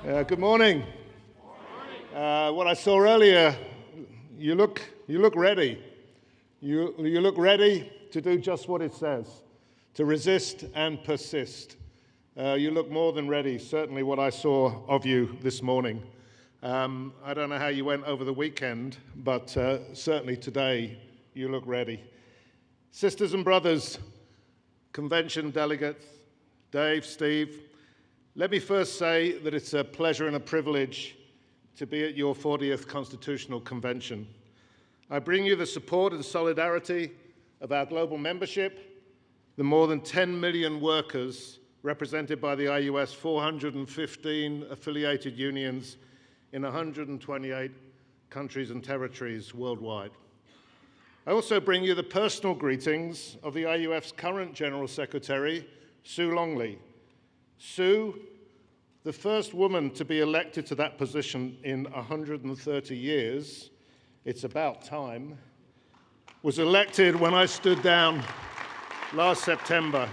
Good morning. What I saw earlier, you look ready. You look ready to do just what it says, to resist and persist. You look more than ready, certainly what I saw of you this morning. I don't know how you went over the weekend, but certainly today you look ready. Sisters and brothers, convention delegates, Dave, Steve, let me first say that it's a pleasure and a privilege to be at your 40th Constitutional Convention. I bring you the support and solidarity of our global membership, the more than 10 million workers represented by the IUS 415 affiliated unions in 128 countries and territories worldwide. I also bring you the personal greetings of the IUF's current General Secretary, Sue Longley. Sue, the first woman to be elected to that position in 130 years, it's about time, was elected when I stood down last September.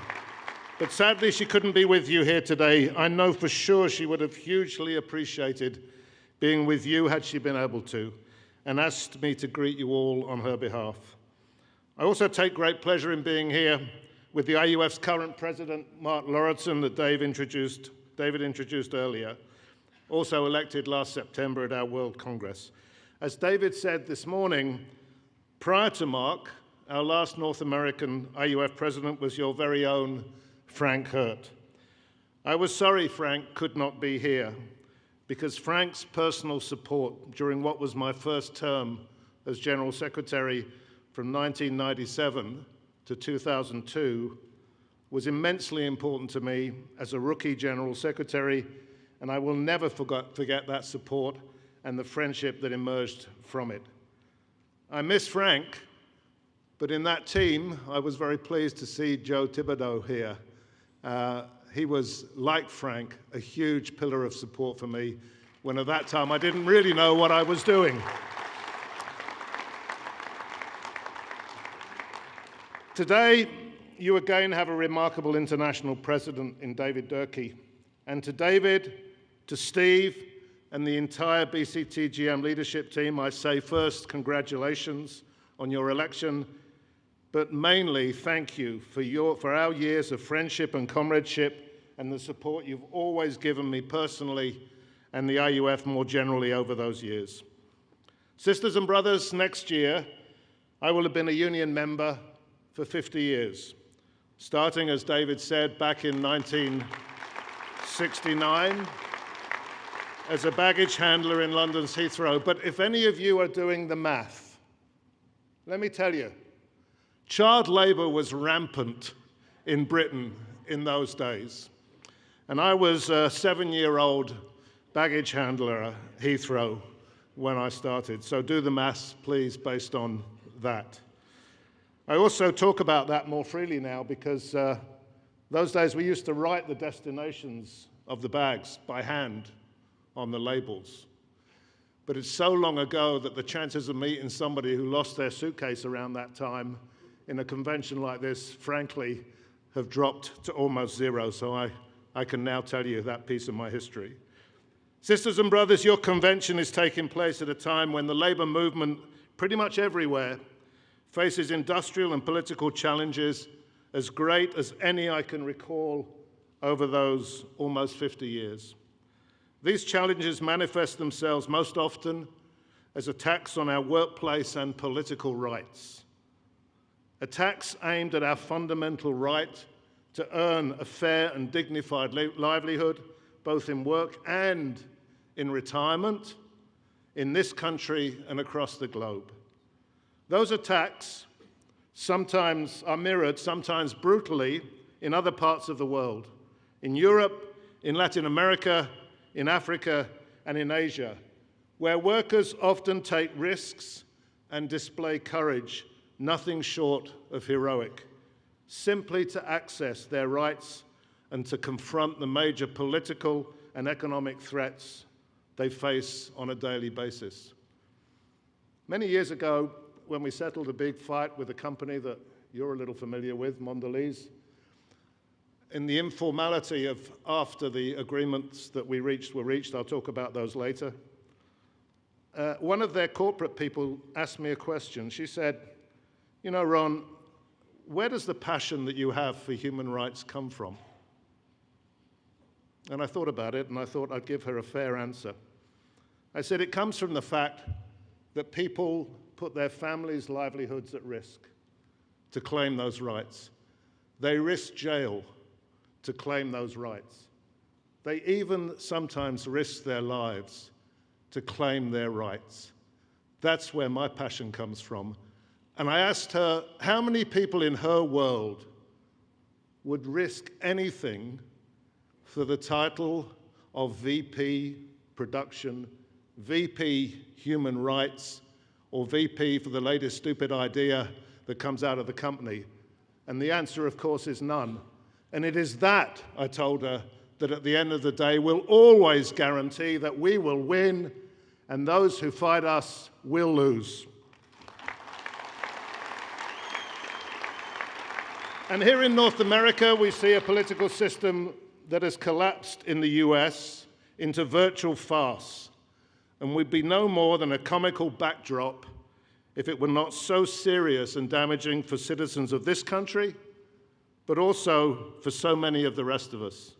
But sadly, she couldn't be with you here today. I know for sure she would have hugely appreciated being with you had she been able to, and asked me to greet you all on her behalf. I also take great pleasure in being here with the IUF's current president, Mark Lauritsen, that David introduced earlier, also elected last September at our World Congress. As David said this morning, prior to Mark, our last North American IUF president was your very own Frank Hurt. I was sorry Frank could not be here, because Frank's personal support during what was my first term as General Secretary from 1997 to 2002 was immensely important to me as a rookie General Secretary, and I will never forget that support and the friendship that emerged from it. I miss Frank, but in that team, I was very pleased to see Joe Thibodeau here. He was, like Frank, a huge pillar of support for me when at that time I didn't really know what I was doing. Today, you again have a remarkable international president in David Durkee. And to David, to Steve, and the entire BCTGM leadership team, I say first, congratulations on your election, but mainly thank you for our years of friendship and comradeship and the support you've always given me personally and the IUF more generally over those years. Sisters and brothers, next year, I will have been a union member for 50 years, starting, as David said, back in 1969 as a baggage handler in London's Heathrow. But if any of you are doing the math, let me tell you, child labor was rampant in Britain in those days. And I was a 7-year-old baggage handler at Heathrow when I started. So do the maths, please, based on that. I also talk about that more freely now because those days we used to write the destinations of the bags by hand on the labels. But it's so long ago that the chances of meeting somebody who lost their suitcase around that time in a convention like this, frankly, have dropped to almost zero. So I can now tell you that piece of my history. Sisters and brothers, your convention is taking place at a time when the labor movement, pretty much everywhere, faces industrial and political challenges as great as any I can recall over those almost 50 years. These challenges manifest themselves most often as attacks on our workplace and political rights. Attacks aimed at our fundamental right to earn a fair and dignified livelihood, both in work and in retirement, in this country and across the globe. Those attacks sometimes are mirrored, sometimes brutally, in other parts of the world, in Europe, in Latin America, in Africa, and in Asia, where workers often take risks and display courage, nothing short of heroic, simply to access their rights and to confront the major political and economic threats they face on a daily basis. Many years ago, when we settled a big fight with a company that you're a little familiar with, Mondelez, in the informality of after the agreements that we reached were reached, I'll talk about those later, one of their corporate people asked me a question. She said, "You know, Ron, where does the passion that you have for human rights come from?" And I thought about it, and I thought I'd give her a fair answer. I said, it comes from the fact that people put their families' livelihoods at risk to claim those rights. They risk jail to claim those rights. They even sometimes risk their lives to claim their rights. That's where my passion comes from. And I asked her how many people in her world would risk anything for the title of VP Production, VP Human Rights, or VP for the latest stupid idea that comes out of the company. And the answer, of course, is none. And it is that, I told her, that at the end of the day will always guarantee that we will win and those who fight us will lose. And here in North America, we see a political system that has collapsed in the US into virtual farce and would be no more than a comical backdrop if it were not so serious and damaging for citizens of this country, but also for so many of the rest of us.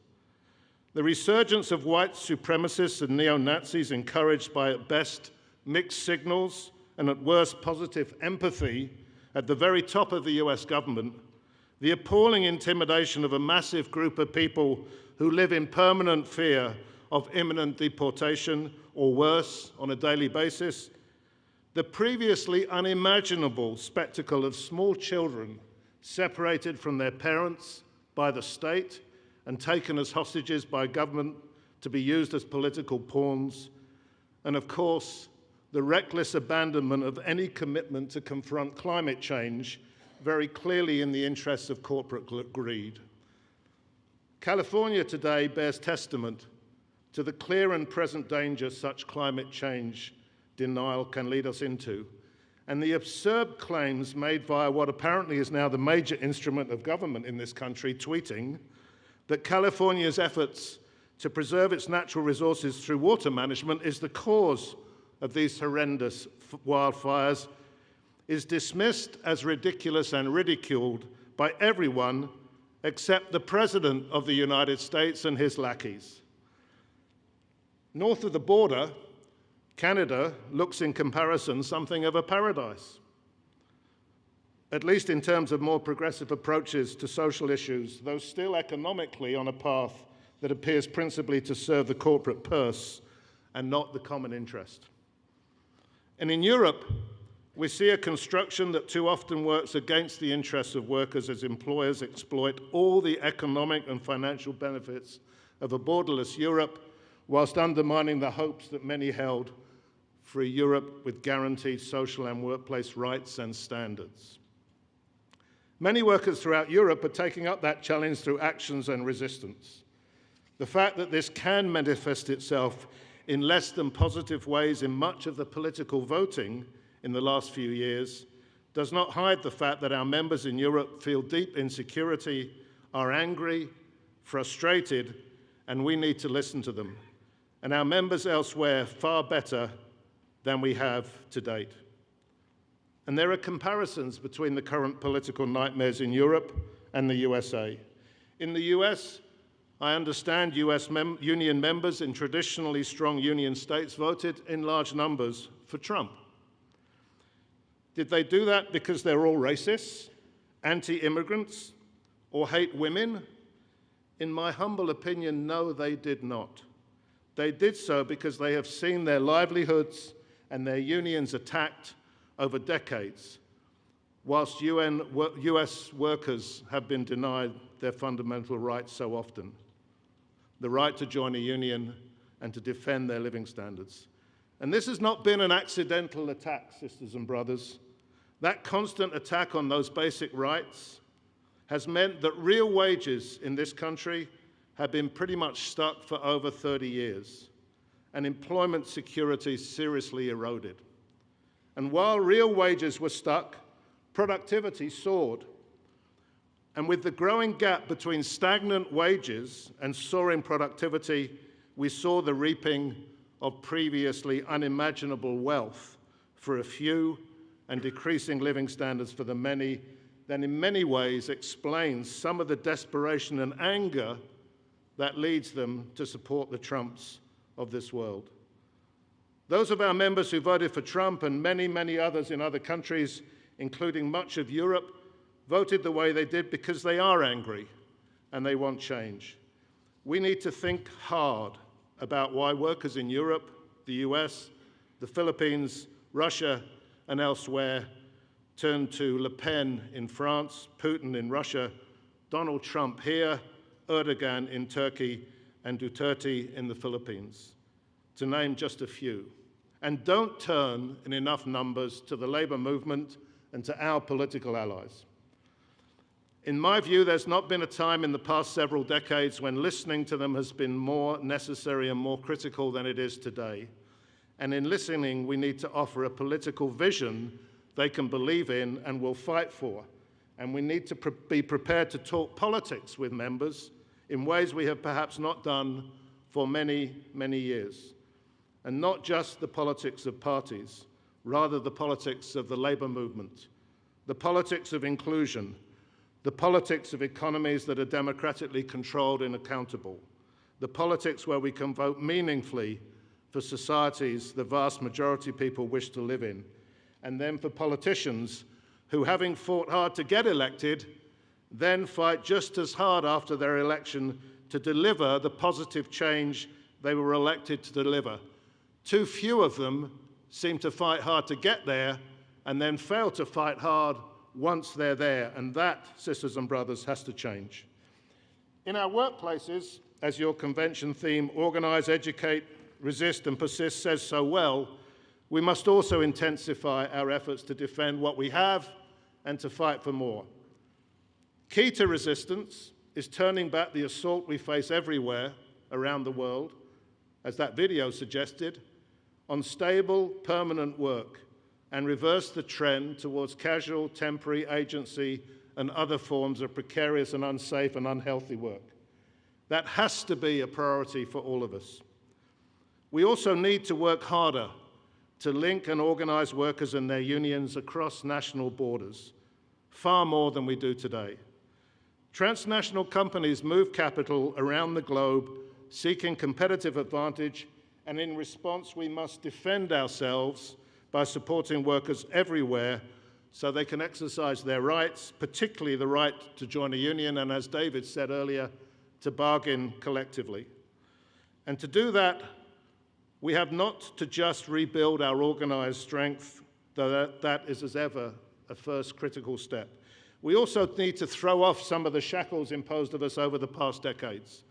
The resurgence of white supremacists and neo-Nazis, encouraged by at best mixed signals and at worst positive empathy at the very top of the US government, the appalling intimidation of a massive group of people who live in permanent fear of imminent deportation or worse on a daily basis, the previously unimaginable spectacle of small children separated from their parents by the state and taken as hostages by government to be used as political pawns, and of course, the reckless abandonment of any commitment to confront climate change, very clearly in the interests of corporate greed. California today bears testament to the clear and present danger such climate change denial can lead us into, and the absurd claims made via what apparently is now the major instrument of government in this country, tweeting, that California's efforts to preserve its natural resources through water management is the cause of these horrendous wildfires, is dismissed as ridiculous and ridiculed by everyone except the President of the United States and his lackeys. North of the border, Canada looks in comparison something of a paradise, at least in terms of more progressive approaches to social issues, though still economically on a path that appears principally to serve the corporate purse and not the common interest. And in Europe, we see a construction that too often works against the interests of workers as employers exploit all the economic and financial benefits of a borderless Europe, whilst undermining the hopes that many held for a Europe with guaranteed social and workplace rights and standards. Many workers throughout Europe are taking up that challenge through actions and resistance. The fact that this can manifest itself in less than positive ways in much of the political voting in the last few years does not hide the fact that our members in Europe feel deep insecurity, are angry, frustrated, and we need to listen to them. And our members elsewhere far better than we have to date. And there are comparisons between the current political nightmares in Europe and the USA. In the US, I understand US union members in traditionally strong union states voted in large numbers for Trump. Did they do that because they're all racists, anti-immigrants, or hate women? In my humble opinion, no, they did not. They did so because they have seen their livelihoods and their unions attacked over decades, whilst US workers have been denied their fundamental rights so often, the right to join a union and to defend their living standards. And this has not been an accidental attack, sisters and brothers. That constant attack on those basic rights has meant that real wages in this country have been pretty much stuck for over 30 years, and employment security seriously eroded. And while real wages were stuck, productivity soared. And with the growing gap between stagnant wages and soaring productivity, we saw the reaping of previously unimaginable wealth for a few and decreasing living standards for the many, that in many ways explains some of the desperation and anger that leads them to support the Trumps of this world. Those of our members who voted for Trump and many, many others in other countries, including much of Europe, voted the way they did because they are angry and they want change. We need to think hard about why workers in Europe, the US, the Philippines, Russia, and elsewhere turn to Le Pen in France, Putin in Russia, Donald Trump here, Erdogan in Turkey, and Duterte in the Philippines, to name just a few. And don't turn in enough numbers to the labor movement and to our political allies. In my view, there's not been a time in the past several decades when listening to them has been more necessary and more critical than it is today. And in listening, we need to offer a political vision they can believe in and will fight for. And we need to be prepared to talk politics with members in ways we have perhaps not done for many, many years. And not just the politics of parties, rather the politics of the labor movement, the politics of inclusion, the politics of economies that are democratically controlled and accountable, the politics where we can vote meaningfully for societies the vast majority of people wish to live in, and then for politicians who, having fought hard to get elected, then fight just as hard after their election to deliver the positive change they were elected to deliver. Too few of them seem to fight hard to get there and then fail to fight hard once they're there, and that, sisters and brothers, has to change. In our workplaces, as your convention theme, organize, educate, resist, and persist, says so well, we must also intensify our efforts to defend what we have and to fight for more. Key to resistance is turning back the assault we face everywhere around the world, as that video suggested, on stable, permanent work, and reverse the trend towards casual, temporary agency and other forms of precarious and unsafe and unhealthy work. That has to be a priority for all of us. We also need to work harder to link and organize workers and their unions across national borders, far more than we do today. Transnational companies move capital around the globe, seeking competitive advantage, and in response, we must defend ourselves by supporting workers everywhere so they can exercise their rights, particularly the right to join a union, and as David said earlier, to bargain collectively. And to do that, we have not to just rebuild our organized strength, though that is as ever a first critical step. We also need to throw off some of the shackles imposed of us over the past decades.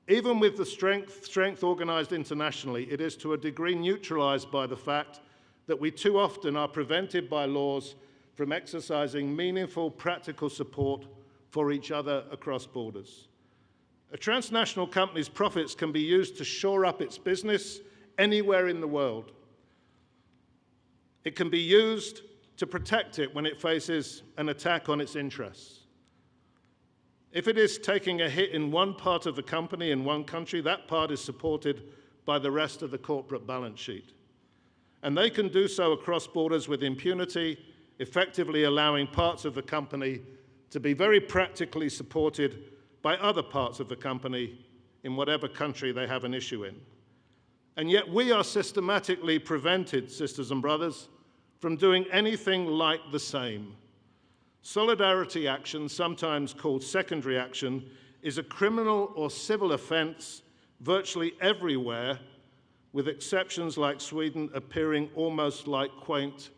Even with the strength organized internationally, it is to a degree neutralized by the fact that we too often are prevented by laws from exercising meaningful practical support for each other across borders. A transnational company's profits can be used to shore up its business anywhere in the world. It can be used to protect it when it faces an attack on its interests. If it is taking a hit in one part of the company in one country, that part is supported by the rest of the corporate balance sheet. And they can do so across borders with impunity, effectively allowing parts of the company to be very practically supported by other parts of the company in whatever country they have an issue in. And yet we are systematically prevented, sisters and brothers, from doing anything like the same. Solidarity action, sometimes called secondary action, is a criminal or civil offense virtually everywhere, with exceptions like Sweden appearing almost like quaint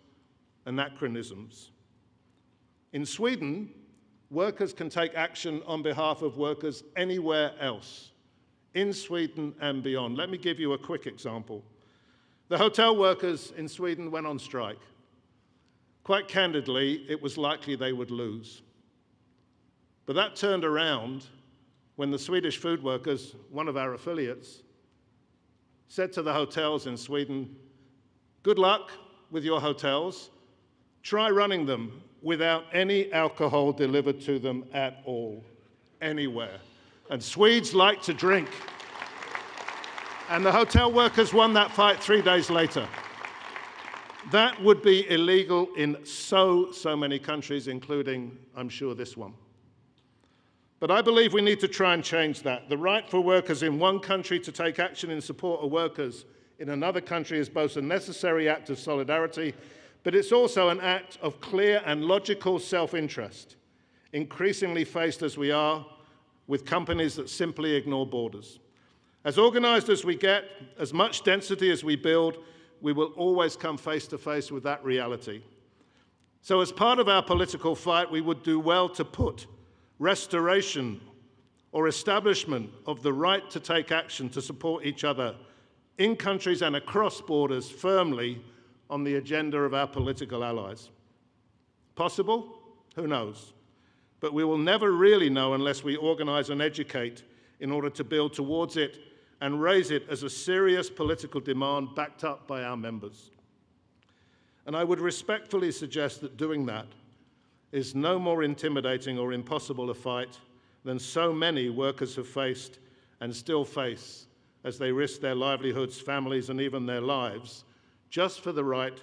anachronisms. In Sweden, workers can take action on behalf of workers anywhere else, in Sweden and beyond. Let me give you a quick example. The hotel workers in Sweden went on strike. Quite candidly, it was likely they would lose. But that turned around when the Swedish food workers, one of our affiliates, said to the hotels in Sweden, good luck with your hotels. Try running them without any alcohol delivered to them at all, anywhere. And Swedes like to drink. And the hotel workers won that fight 3 days later. That would be illegal in so many countries, including, I'm sure, this one. But I believe we need to try and change that. The right for workers in one country to take action in support of workers in another country is both a necessary act of solidarity, but it's also an act of clear and logical self-interest, increasingly faced as we are with companies that simply ignore borders. As organized as we get, as much density as we build, we will always come face to face with that reality. So as part of our political fight, we would do well to put restoration or establishment of the right to take action to support each other in countries and across borders firmly on the agenda of our political allies. Possible? Who knows? But we will never really know unless we organize and educate in order to build towards it and raise it as a serious political demand backed up by our members. And I would respectfully suggest that doing that is no more intimidating or impossible a fight than so many workers have faced and still face as they risk their livelihoods, families, and even their lives just for the right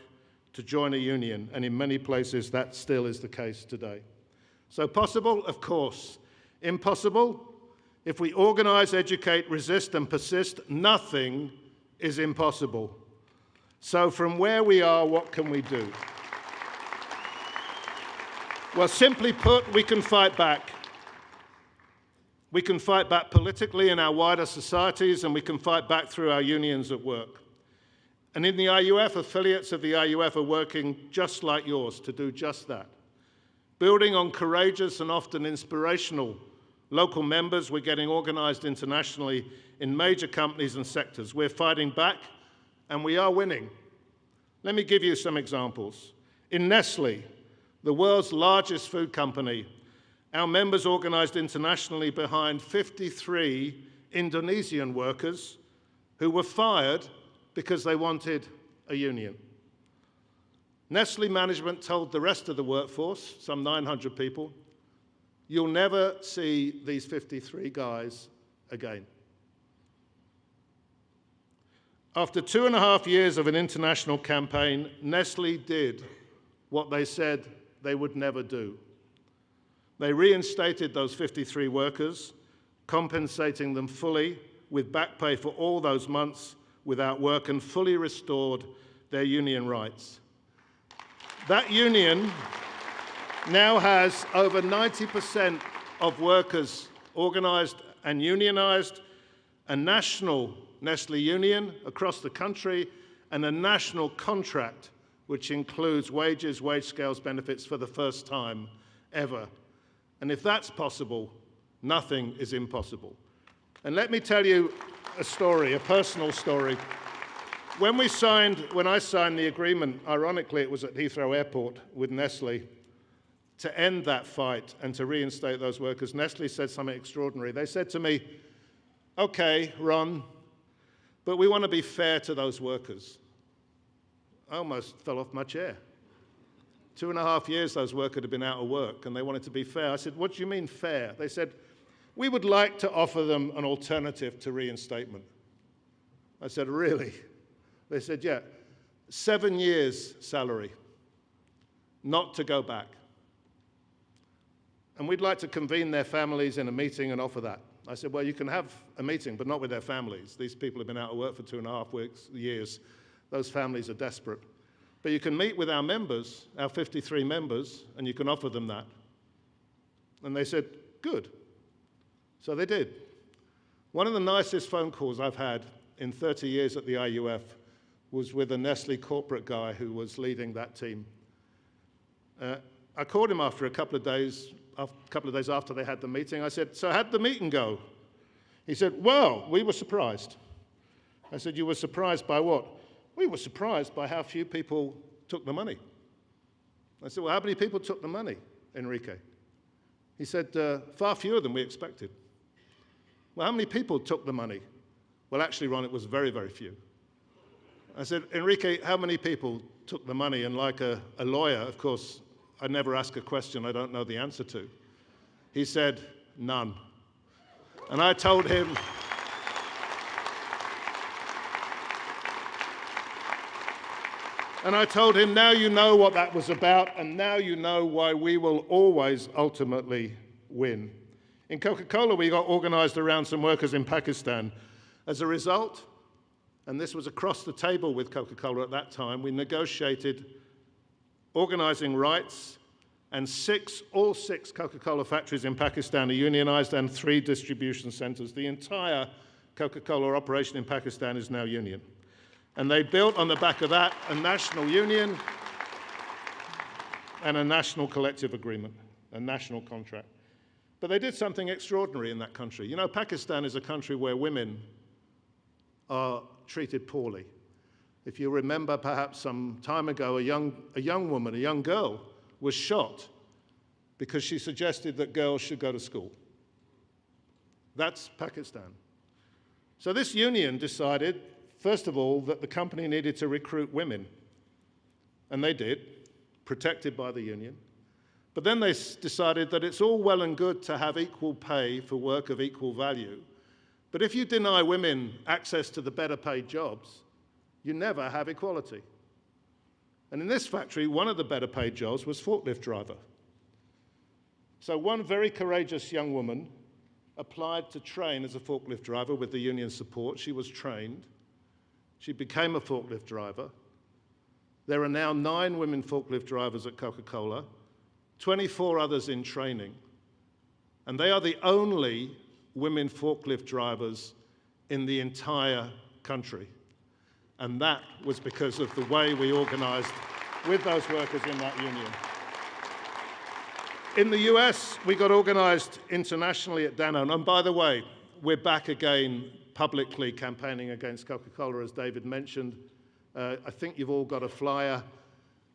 to join a union. And in many places, that still is the case today. So possible? Of course. Impossible? If we organize, educate, resist, and persist, nothing is impossible. So from where we are, what can we do? Well, simply put, we can fight back. We can fight back politically in our wider societies, and we can fight back through our unions at work. And in the IUF, affiliates of the IUF are working just like yours to do just that. Building on courageous and often inspirational local members, we're getting organized internationally in major companies and sectors. We're fighting back, and we are winning. Let me give you some examples. In Nestle, the world's largest food company, our members organized internationally behind 53 Indonesian workers who were fired because they wanted a union. Nestle management told the rest of the workforce, some 900 people, you'll never see these 53 guys again. After 2.5 years of an international campaign, Nestle did what they said they would never do. They reinstated those 53 workers, compensating them fully with back pay for all those months without work, and fully restored their union rights. That union now has over 90% of workers organized and unionized, a national Nestle union across the country, and a national contract which includes wages, wage scales, benefits for the first time ever. And if that's possible, nothing is impossible. And let me tell you a story, a personal story. When I signed the agreement, ironically, it was at Heathrow Airport with Nestle, to end that fight and to reinstate those workers, Nestle said something extraordinary. They said to me, okay, Ron, but we want to be fair to those workers. I almost fell off my chair. 2.5 years those workers had been out of work, and they wanted to be fair. I said, what do you mean fair? They said, we would like to offer them an alternative to reinstatement. I said, really? They said, yeah, 7 years salary, not to go back. And we'd like to convene their families in a meeting and offer that. I said, well, you can have a meeting, but not with their families. These people have been out of work for 2.5 years. Those families are desperate. But you can meet with our members, our 53 members, and you can offer them that. And they said, good. So they did. One of the nicest phone calls I've had in 30 years at the IUF was with a Nestle corporate guy who was leading that team. I called him after a couple of days after they had the meeting. I said, so how'd the meeting go? He said, well, we were surprised. I said, you were surprised by what? We were surprised by how few people took the money. I said, well, how many people took the money, Enrique? He said, far fewer than we expected. Well, how many people took the money? Well, actually, Ron, it was very, very few. I said, Enrique, how many people took the money? And like a lawyer, of course, I never ask a question I don't know the answer to. He said, none. And I told him, now you know what that was about, and now you know why we will always ultimately win. In Coca-Cola, we got organized around some workers in Pakistan. As a result, and this was across the table with Coca-Cola at that time, we negotiated organizing rights, and all six Coca-Cola factories in Pakistan are unionized, and 3 distribution centers. The entire Coca-Cola operation in Pakistan is now union. And they built on the back of that a national union and a national collective agreement, a national contract. But they did something extraordinary in that country. You know, Pakistan is a country where women are treated poorly. If you remember, perhaps some time ago, a young woman, a young girl, was shot because she suggested that girls should go to school. That's Pakistan. So this union decided, first of all, that the company needed to recruit women. And they did, protected by the union. But then they decided that it's all well and good to have equal pay for work of equal value. But if you deny women access to the better paid jobs, you never have equality. And in this factory, one of the better paid jobs was forklift driver. So one very courageous young woman applied to train as a forklift driver with the union support. She was trained. She became a forklift driver. There are now 9 women forklift drivers at Coca-Cola, 24 others in training. And they are the only women forklift drivers in the entire country. And that was because of the way we organized with those workers in that union. In the US, we got organized internationally at Danone. And by the way, we're back again publicly campaigning against Coca-Cola, as David mentioned. I think you've all got a flyer.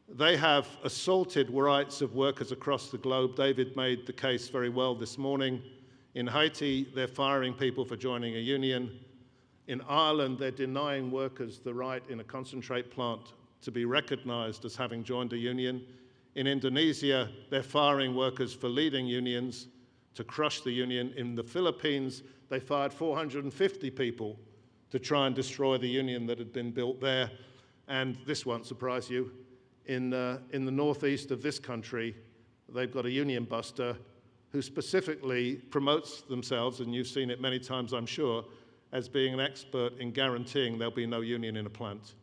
They have assaulted rights of workers across the globe. David made the case very well this morning. In Haiti, they're firing people for joining a union. In Ireland, they're denying workers the right in a concentrate plant to be recognized as having joined a union. In Indonesia, they're firing workers for leading unions to crush the union. In the Philippines, they fired 450 people to try and destroy the union that had been built there. And this won't surprise you. In the northeast of this country, they've got a union buster who specifically promotes themselves, and you've seen it many times, I'm sure, as being an expert in guaranteeing there'll be no union in a plant.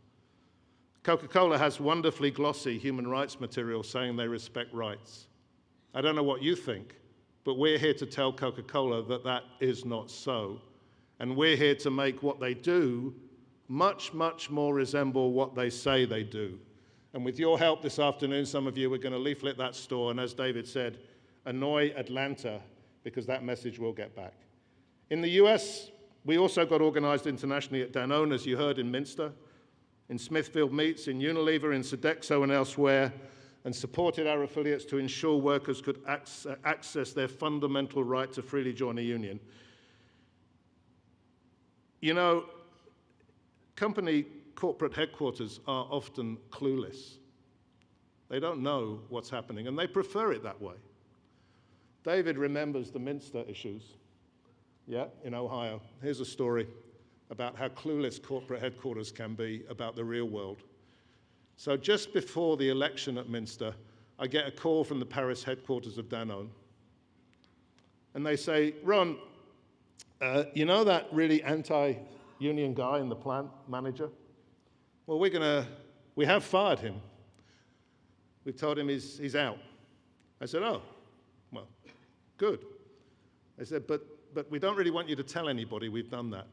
Coca-Cola has wonderfully glossy human rights material saying they respect rights. I don't know what you think, but we're here to tell Coca-Cola that that is not so. And we're here to make what they do much, much more resemble what they say they do. And with your help this afternoon, some of you are going to leaflet that store, and as David said, annoy Atlanta, because that message will get back. In the US, we also got organized internationally at Danone, as you heard, in Minster, in Smithfield Meats, in Unilever, in Sodexo, and elsewhere, and supported our affiliates to ensure workers could access their fundamental right to freely join a union. You know, company corporate headquarters are often clueless. They don't know what's happening, and they prefer it that way. David remembers the Minster issues, in Ohio. Here's a story about how clueless corporate headquarters can be about the real world. So just before the election at Minster, I get a call from the Paris headquarters of Danone. And they say, Ron, you know that really anti-union guy in the plant, manager? Well, we have fired him. We've told him he's out. I said, oh, well, good. They said, but we don't really want you to tell anybody we've done that.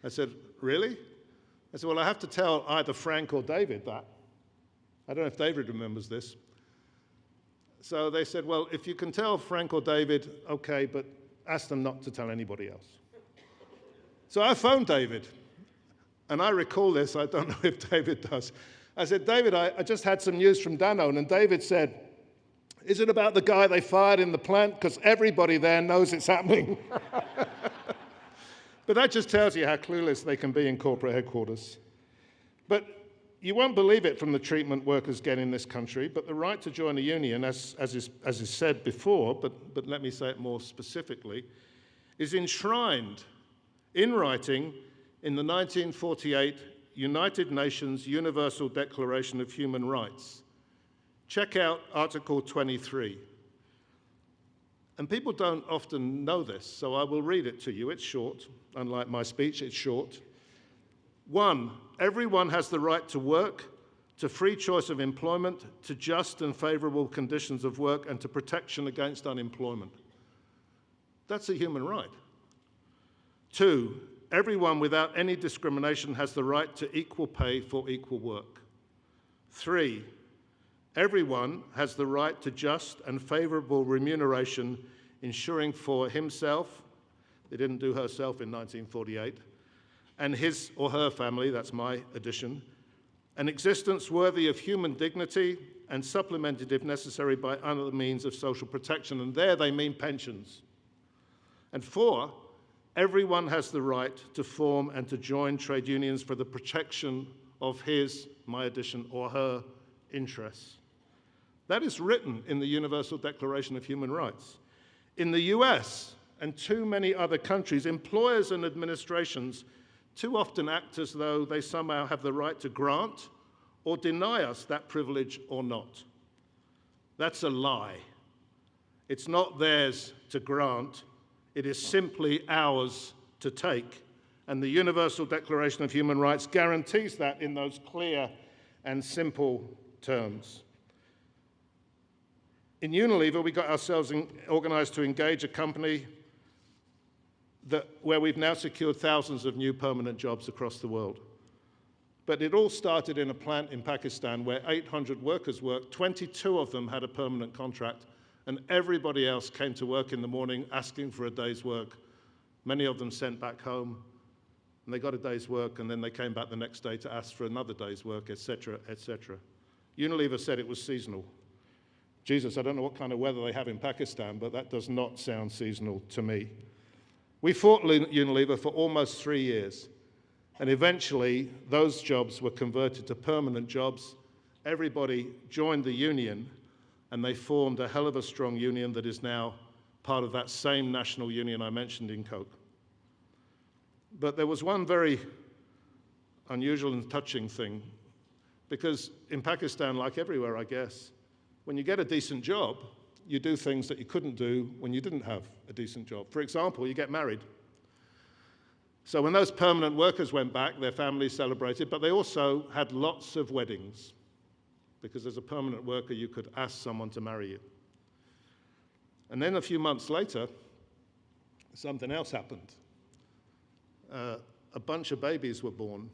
I said, really? I said, well, I have to tell either Frank or David that. I don't know if David remembers this. So they said, well, if you can tell Frank or David, okay, but ask them not to tell anybody else. So I phoned David, and I recall this. I don't know if David does. I said, David, I just had some news from Danone, and David said, is it about the guy they fired in the plant? Because everybody there knows it's happening. But that just tells you how clueless they can be in corporate headquarters. But You won't believe it from the treatment workers get in this country, but the right to join a union, as is said before, but let me say it more specifically, is enshrined in writing in the 1948 United Nations Universal Declaration of Human Rights. Check out Article 23. And people don't often know this, so I will read it to you. It's short. Unlike my speech, it's short. 1, everyone has the right to work, to free choice of employment, to just and favourable conditions of work, and to protection against unemployment. That's a human right. 2, everyone without any discrimination has the right to equal pay for equal work. 3, everyone has the right to just and favourable remuneration, ensuring for himself, they didn't do herself in 1948, and his or her family, that's my addition, an existence worthy of human dignity and supplemented if necessary by other means of social protection. And there they mean pensions. And 4, everyone has the right to form and to join trade unions for the protection of his, my addition, or her interests. That is written in the Universal Declaration of Human Rights. In the US and too many other countries, employers and administrations too often act as though they somehow have the right to grant or deny us that privilege or not. That's a lie. It's not theirs to grant, it is simply ours to take. And the Universal Declaration of Human Rights guarantees that in those clear and simple terms. In Unilever, we got ourselves organized to engage a company where we've now secured thousands of new permanent jobs across the world. But it all started in a plant in Pakistan where 800 workers worked. 22 of them had a permanent contract, and everybody else came to work in the morning asking for a day's work. Many of them sent back home, and they got a day's work, and then they came back the next day to ask for another day's work, etc., etc. Unilever said it was seasonal. Jesus, I don't know what kind of weather they have in Pakistan, but that does not sound seasonal to me. We fought Unilever for almost 3 years, and eventually those jobs were converted to permanent jobs. Everybody joined the union, and they formed a hell of a strong union that is now part of that same national union I mentioned in Coke. But there was one very unusual and touching thing, because in Pakistan, like everywhere, I guess, when you get a decent job, you do things that you couldn't do when you didn't have a decent job. For example, you get married. So when those permanent workers went back, their families celebrated, but they also had lots of weddings, because as a permanent worker, you could ask someone to marry you. And then a few months later, something else happened. A bunch of babies were born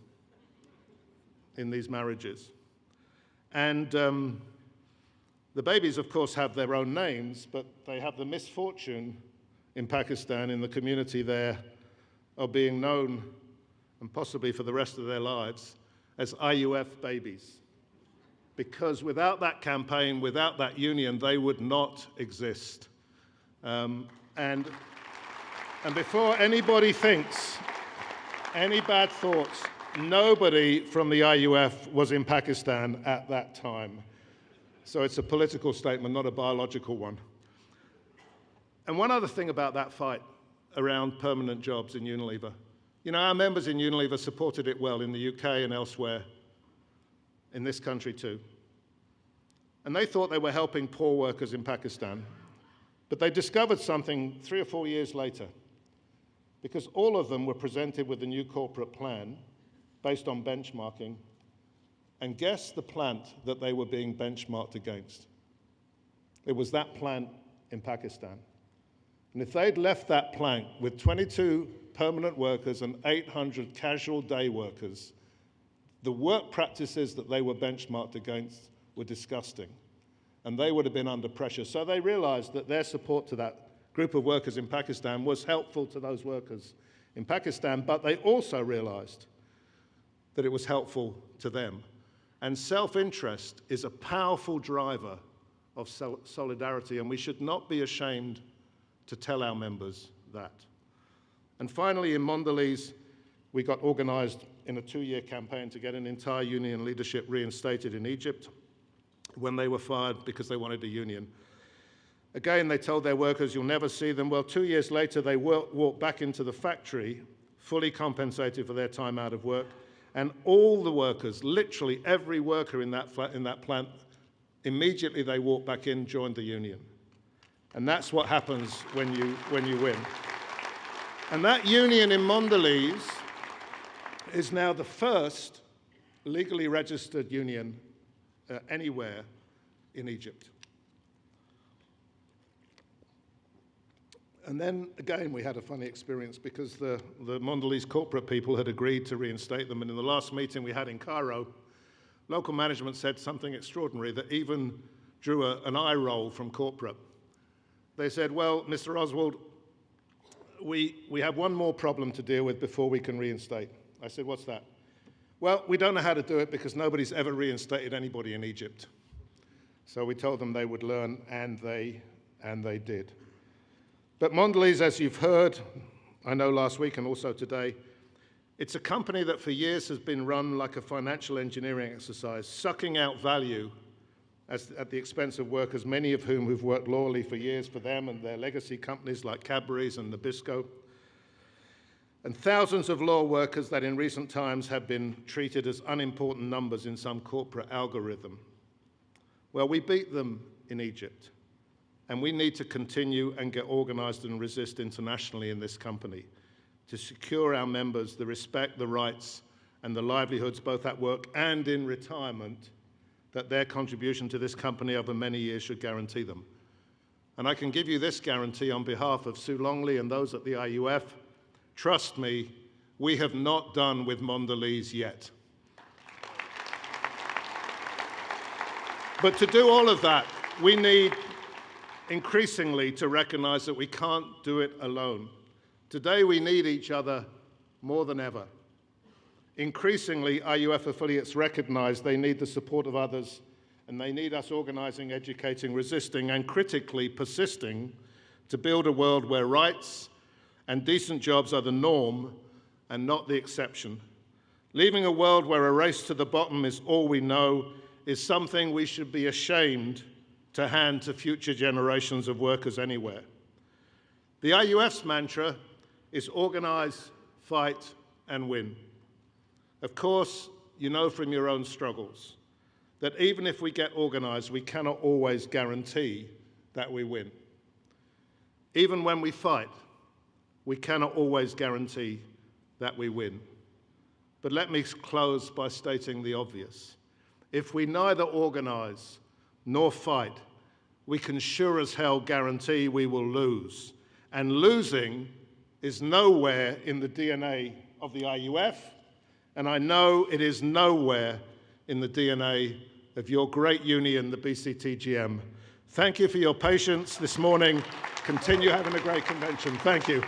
in these marriages. And the babies, of course, have their own names, but they have the misfortune in Pakistan, in the community there, of being known, and possibly for the rest of their lives, as IUF babies. Because without that campaign, without that union, they would not exist. And before anybody thinks any bad thoughts, nobody from the IUF was in Pakistan at that time. So it's a political statement, not a biological one. And one other thing about that fight around permanent jobs in Unilever. You know, our members in Unilever supported it well in the UK and elsewhere, in this country too. And they thought they were helping poor workers in Pakistan. But they discovered something 3 or 4 years later, because all of them were presented with a new corporate plan based on benchmarking. And guess the plant that they were being benchmarked against? It was that plant in Pakistan. And if they'd left that plant with 22 permanent workers and 800 casual day workers, the work practices that they were benchmarked against were disgusting. And they would have been under pressure. So they realized that their support to that group of workers in Pakistan was helpful to those workers in Pakistan, but they also realized that it was helpful to them. And self-interest is a powerful driver of solidarity, and we should not be ashamed to tell our members that. And finally, in Mondelez, we got organized in a 2-year campaign to get an entire union leadership reinstated in Egypt when they were fired because they wanted a union. Again, they told their workers, you'll never see them. Well, 2 years later, they walked back into the factory, fully compensated for their time out of work, and all the workers, literally every worker in that plant, immediately they walked back in, joined the union. And that's what happens when you win. And that union in Mondelez is now the first legally registered union anywhere in Egypt. And then, again, we had a funny experience because the Mondelez corporate people had agreed to reinstate them. And in the last meeting we had in Cairo, local management said something extraordinary that even drew an eye roll from corporate. They said, well, Mr. Oswald, we have one more problem to deal with before we can reinstate. I said, what's that? Well, we don't know how to do it because nobody's ever reinstated anybody in Egypt. So we told them they would learn, and they did. But Mondelez, as you've heard, I know last week and also today, it's a company that for years has been run like a financial engineering exercise, sucking out value at the expense of workers, many of whom have worked loyally for years for them and their legacy companies like Cadbury's and Nabisco, and thousands of loyal workers that in recent times have been treated as unimportant numbers in some corporate algorithm. Well, we beat them in Egypt. And we need to continue and get organized and resist internationally in this company to secure our members the respect, the rights, and the livelihoods, both at work and in retirement, that their contribution to this company over many years should guarantee them. And I can give you this guarantee on behalf of Sue Longley and those at the IUF. Trust me, we have not done with Mondelez yet. But to do all of that, we need increasingly to recognize that we can't do it alone. Today we need each other more than ever. Increasingly, IUF affiliates recognize they need the support of others, and they need us organizing, educating, resisting, and critically persisting to build a world where rights and decent jobs are the norm and not the exception. Leaving a world where a race to the bottom is all we know is something we should be ashamed to hand to future generations of workers anywhere. The IUF's mantra is organize, fight, and win. Of course, you know from your own struggles that even if we get organized, we cannot always guarantee that we win. Even when we fight, we cannot always guarantee that we win. But let me close by stating the obvious. If we neither organize nor fight, we can sure as hell guarantee we will lose. And losing is nowhere in the DNA of the IUF, and I know it is nowhere in the DNA of your great union, the BCTGM. Thank you for your patience this morning. Continue having a great convention. Thank you.